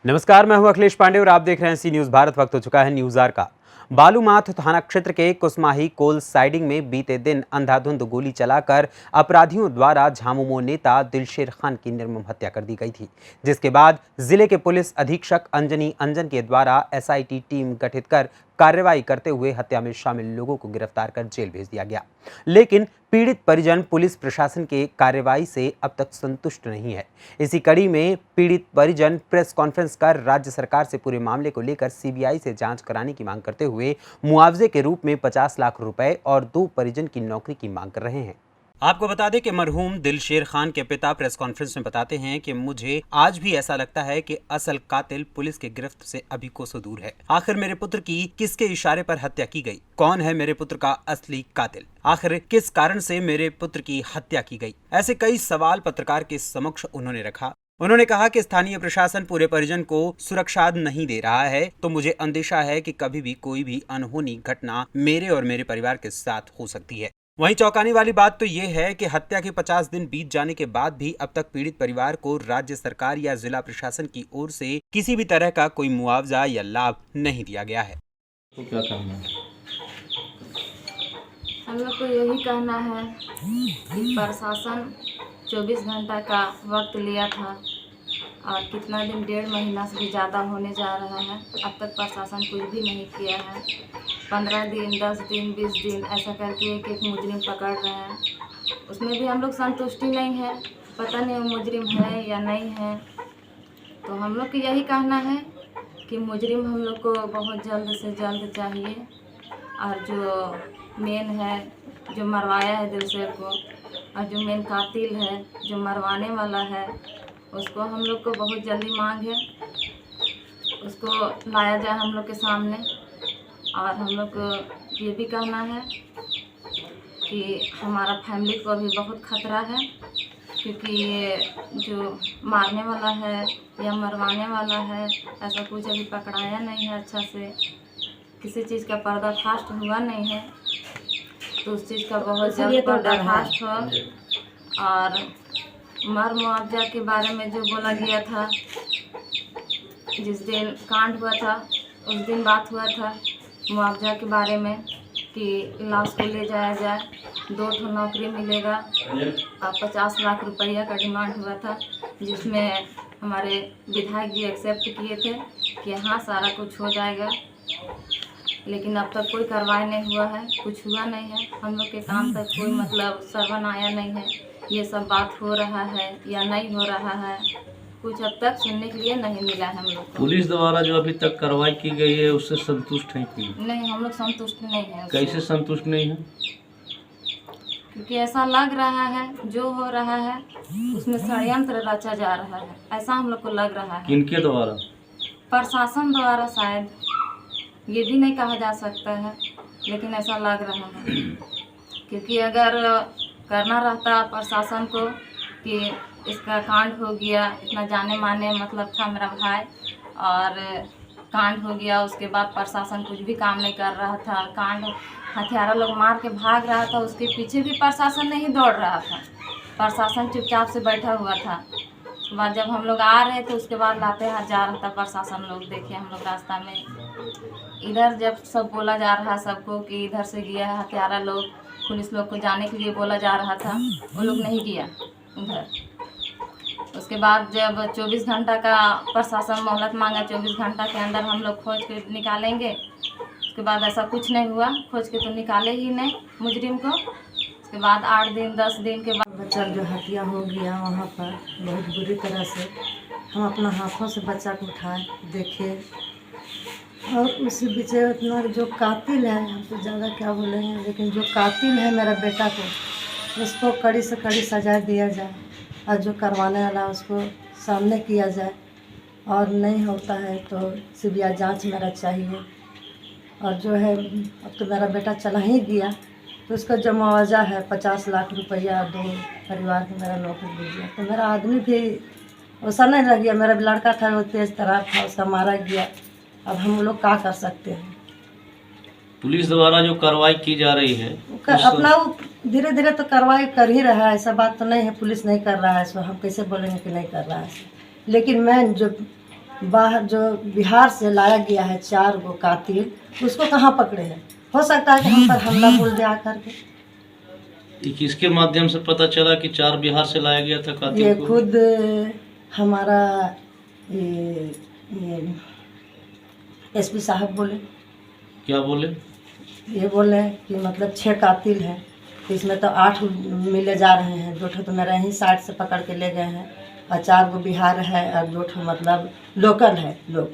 नमस्कार, मैं हूं अखिलेश पांडे और आप देख रहे हैं सी न्यूज भारत। वक्त हो चुका है न्यूज आवर का। बालूमाथ थाना क्षेत्र के कुसमाही कोल साइडिंग में बीते दिन अंधाधुंध गोली चलाकर अपराधियों द्वारा झामुमो नेता दिलशेर खान की निर्मम हत्या कर दी गई थी, जिसके बाद जिले के पुलिस अधीक्षक अंजनी अंजन के द्वारा एसआईटी टीम गठित कर कार्रवाई करते हुए हत्या में शामिल लोगों को गिरफ्तार कर जेल भेज दिया गया। लेकिन पीड़ित परिजन पुलिस प्रशासन के कार्रवाई से अब तक संतुष्ट नहीं है। इसी कड़ी में पीड़ित परिजन प्रेस कॉन्फ्रेंस कर राज्य सरकार से पूरे मामले को लेकर सीबीआई से जांच कराने की मांग करते हुए मुआवजे के रूप में 50 लाख रुपए और 2 परिजन की नौकरी की मांग कर रहे हैं। आपको बता दें कि मरहूम दिलशेर खान के पिता प्रेस कॉन्फ्रेंस में बताते हैं कि मुझे आज भी ऐसा लगता है कि असल कातिल पुलिस के गिरफ्त से अभी कोसों दूर है। आखिर मेरे पुत्र की किसके इशारे पर हत्या की गई? कौन है मेरे पुत्र का असली कातिल? आखिर किस कारण से मेरे पुत्र की हत्या की गई? ऐसे कई सवाल पत्रकार के समक्ष उन्होंने रखा। उन्होंने कहा कि स्थानीय प्रशासन पूरे परिजन को सुरक्षा नहीं दे रहा है, तो मुझे अंदेशा है कि कभी भी कोई भी अनहोनी घटना मेरे और मेरे परिवार के साथ हो सकती है। वहीं चौंकाने वाली बात तो ये है कि हत्या के 50 दिन बीत जाने के बाद भी अब तक पीड़ित परिवार को राज्य सरकार या जिला प्रशासन की ओर से किसी भी तरह का कोई मुआवजा या लाभ नहीं दिया गया है। तो क्या कहना है? हम लोग को यही कहना है कि प्रशासन 24 घंटा का वक्त लिया था और कितना दिन 1.5 महीना से भी ज़्यादा होने जा रहा है, अब तक प्रशासन कुछ भी नहीं किया है। 15 दिन, 10 दिन, 20 दिन ऐसा करके एक एक मुजरिम पकड़ रहे हैं, उसमें भी हम लोग संतुष्टि नहीं है। पता नहीं वो मुजरिम है या नहीं है। तो हम लोग को यही कहना है कि मुजरिम हम लोग को बहुत जल्द से जल्द चाहिए, और जो मेन है जो मरवाया है दिलशेर को, और जो मेन कातिल है जो मरवाने वाला है, उसको हम लोग को बहुत जल्दी मांग है, उसको लाया जाए हम लोग के सामने। और हम लोग को ये भी कहना है कि हमारा फैमिली को अभी बहुत खतरा है, क्योंकि ये जो मारने वाला है या मरवाने वाला है ऐसा कुछ अभी पकड़ाया नहीं है, अच्छा से किसी चीज़ का पर्दाफाश हुआ नहीं है, तो उस चीज़ का बहुत जल्द पर्दाफाश हो। और मर मुआवजा के बारे में जो बोला गया था, जिस दिन कांड हुआ था उस दिन बात हुआ था मुआवजा के बारे में कि लाश को ले जाया जाए, 2 नौकरी मिलेगा और 50 लाख रुपया का डिमांड हुआ था, जिसमें हमारे विधायक जी एक्सेप्ट किए थे कि हाँ सारा कुछ हो जाएगा। लेकिन अब तक कोई कार्रवाई नहीं हुआ है, कुछ हुआ नहीं है, हम लोग के काम तक कोई मतलब सरवन आया नहीं है। ये सब बात हो रहा है या नहीं हो रहा है, कुछ अब तक सुनने के लिए नहीं मिला है हम लोग को। पुलिस द्वारा जो अभी तक कार्रवाई की गई है उससे संतुष्ट हैं कि नहीं? हम लोग संतुष्ट नहीं है। कैसे संतुष्ट नहीं है? क्योंकि ऐसा लग रहा है जो हो रहा है उसमें षड्यंत्र रचा जा रहा है, ऐसा हम लोग को लग रहा है। किनके द्वारा? प्रशासन द्वारा शायद, ये भी नहीं कहा जा सकता है, लेकिन ऐसा लग रहा है। क्योंकि अगर करना रहता प्रशासन को कि इसका कांड हो गया, इतना जाने माने मतलब था मेरा भाई, और कांड हो गया, उसके बाद प्रशासन कुछ भी काम नहीं कर रहा था, कांड हथियारा लोग मार के भाग रहा था, उसके पीछे भी प्रशासन नहीं दौड़ रहा था, प्रशासन चुपचाप से बैठा हुआ था। उसके बाद जब हम लोग आ रहे थे उसके बाद लाते हाथ जा रहा था प्रशासन लोग। देखिए हम लोग रास्ता में इधर जब सब बोला जा रहा सबको कि इधर से गया है हथियारा लोग, पुलिस लोग को जाने के लिए बोला जा रहा था, वो लोग नहीं गया उधर। उसके बाद जब 24 घंटा का प्रशासन मोहलत मांगा, 24 घंटा के अंदर हम लोग खोज के निकालेंगे, उसके बाद ऐसा कुछ नहीं हुआ, खोज के तो निकाले ही नहीं मुजरिम को। उसके बाद 8 दिन 10 दिन के बाद बच्चा जो हत्या हो गया वहाँ पर बहुत बुरी तरह से, हम अपना हाथों से बच्चा को उठाए देखे, और उसी बीच इतना जो कातिल है, हम तो ज़्यादा क्या बोलेंगे, लेकिन जो कातिल है मेरा बेटा को, उसको कड़ी से कड़ी सजा दिया जाए, और जो करवाने वाला उसको सामने किया जाए, और नहीं होता है तो सीबीआई जांच मेरा चाहिए। और जो है अब तो मेरा बेटा चला ही गया, तो उसका जो मुआवजा है 50 लाख रुपया, 2 परिवार को मेरा नौकरी दे दिया, तो मेरा आदमी भी वैसा नहीं रह गया। मेरा लड़का था वो तेज तरार था, उसका मारा गया। अब हम लोग क्या कर सकते हैं? पुलिस द्वारा जो कार्रवाई की जा रही है अपना वो धीरे धीरे तो कार्रवाई कर ही रहा है, ऐसा बात तो नहीं है पुलिस नहीं कर रहा है, सो हम कैसे बोलेंगे कि नहीं कर रहा है। लेकिन मैं जो बाहर जो बिहार से लाया गया है 4 गो कातिल, उसको कहाँ पकड़े हैं? हो सकता है कि हम पर हमला बोल दे आकर के। ये किसके माध्यम से पता चला कि 4 बिहार से लाया गया था ये कातिल को? खुद हमारा ये एसपी साहब बोले। क्या बोले? ये बोले कि मतलब 6 कातिल हैं, तो इसमें तो 8 मिले जा रहे हैं। 2 ठो तो मेरा यहीं साइड से पकड़ के ले गए हैं और 4 गो बिहार है और 2 ठो मतलब लोकल है लोग।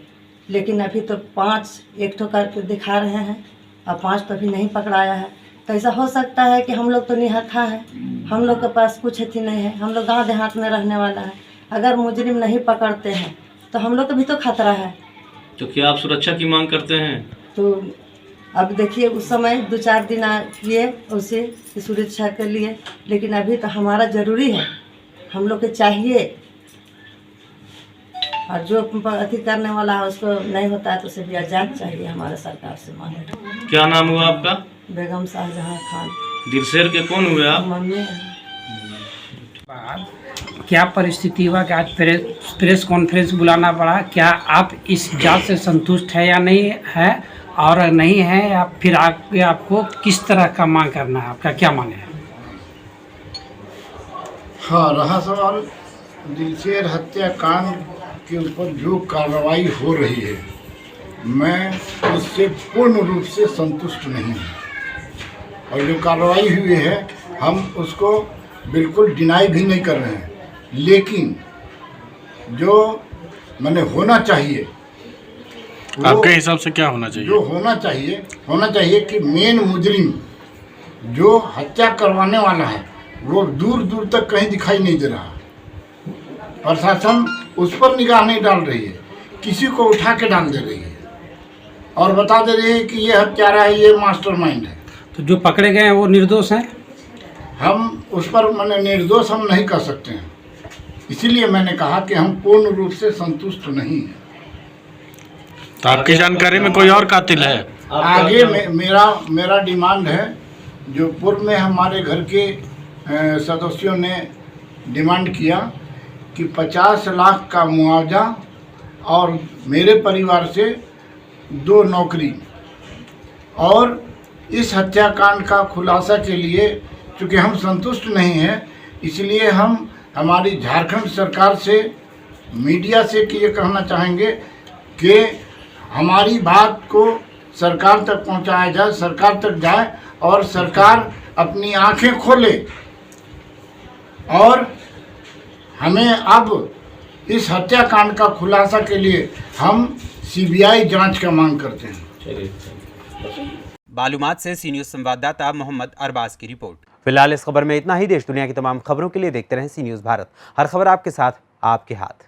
लेकिन अभी तो 5 एक ठो करके दिखा रहे हैं और 5 तो अभी नहीं पकड़ाया है। तो ऐसा हो सकता है कि हम लोग तो निहत्था हैं, हम लोग के पास कुछ अथी नहीं है, हम लोग गाँव देहात में रहने वाला है। अगर मुजरिम नहीं पकड़ते हैं तो हम लोग को भी तो खतरा है। तो क्या आप सुरक्षा की मांग करते हैं? तो अब देखिए उस समय 2-4 दिन किए उसे सुरक्षा के लिए, लेकिन अभी तो हमारा ज़रूरी है, हम लोग के चाहिए। और जो अति करने वाला है उसको नहीं होता है तो उसे भी आज़ाद चाहिए, हमारे सरकार से मांगे। क्या नाम हुआ आपका? बेगम शाहजहां खान। दिलसेर के कौन हुए आप? मम्मी है। क्या परिस्थिति हुआ कि आज प्रेस कॉन्फ्रेंस बुलाना पड़ा? क्या आप इस जांच से संतुष्ट है या नहीं है, और नहीं है या फिर आपको किस तरह का मांग करना है? आपका क्या मांग है? हाँ, रहा सवाल दिलसेर हत्याकांड के ऊपर जो कार्रवाई हो रही है, मैं उससे पूर्ण रूप से संतुष्ट नहीं हूँ। और जो कार्रवाई हुई है हम उसको बिल्कुल डिनाई भी नहीं कर रहे हैं, लेकिन जो मैंने होना चाहिए, आपके हिसाब से क्या होना चाहिए? जो होना चाहिए कि मेन मुजरिम जो हत्या करवाने वाला है वो दूर दूर तक कहीं दिखाई नहीं दे रहा। प्रशासन उस पर निगाह नहीं डाल रही है, किसी को उठा के डाल दे रही है और बता दे रही है कि ये हत्यारा है, ये मास्टरमाइंड है। तो जो पकड़े गए हैं वो निर्दोष हैं? हम उस पर मैंने निर्दोष हम नहीं कह सकते हैं, इसीलिए मैंने कहा कि हम पूर्ण रूप से संतुष्ट नहीं हैं। तो आपकी जानकारी में कोई और कातिल है? आगे मेरा डिमांड है, जो पूर्व में हमारे घर के सदस्यों ने डिमांड किया कि 50 लाख का मुआवजा और मेरे परिवार से 2 नौकरी, और इस हत्याकांड का खुलासा के लिए चूँकि हम संतुष्ट नहीं हैं, इसलिए हम हमारी झारखंड सरकार से, मीडिया से कि ये कहना चाहेंगे कि हमारी बात को सरकार तक पहुंचाया जाए, सरकार तक जाए और सरकार अपनी आंखें खोले और हमें अब इस हत्याकांड का खुलासा के लिए हम सीबीआई जांच का मांग करते हैं। बालूमाथ से सी न्यूज़ संवाददाता मोहम्मद अरबाज की रिपोर्ट। फिलहाल इस खबर में इतना ही। देश दुनिया की तमाम खबरों के लिए देखते रहें सी न्यूज़ भारत। हर खबर आपके साथ, आपके हाथ।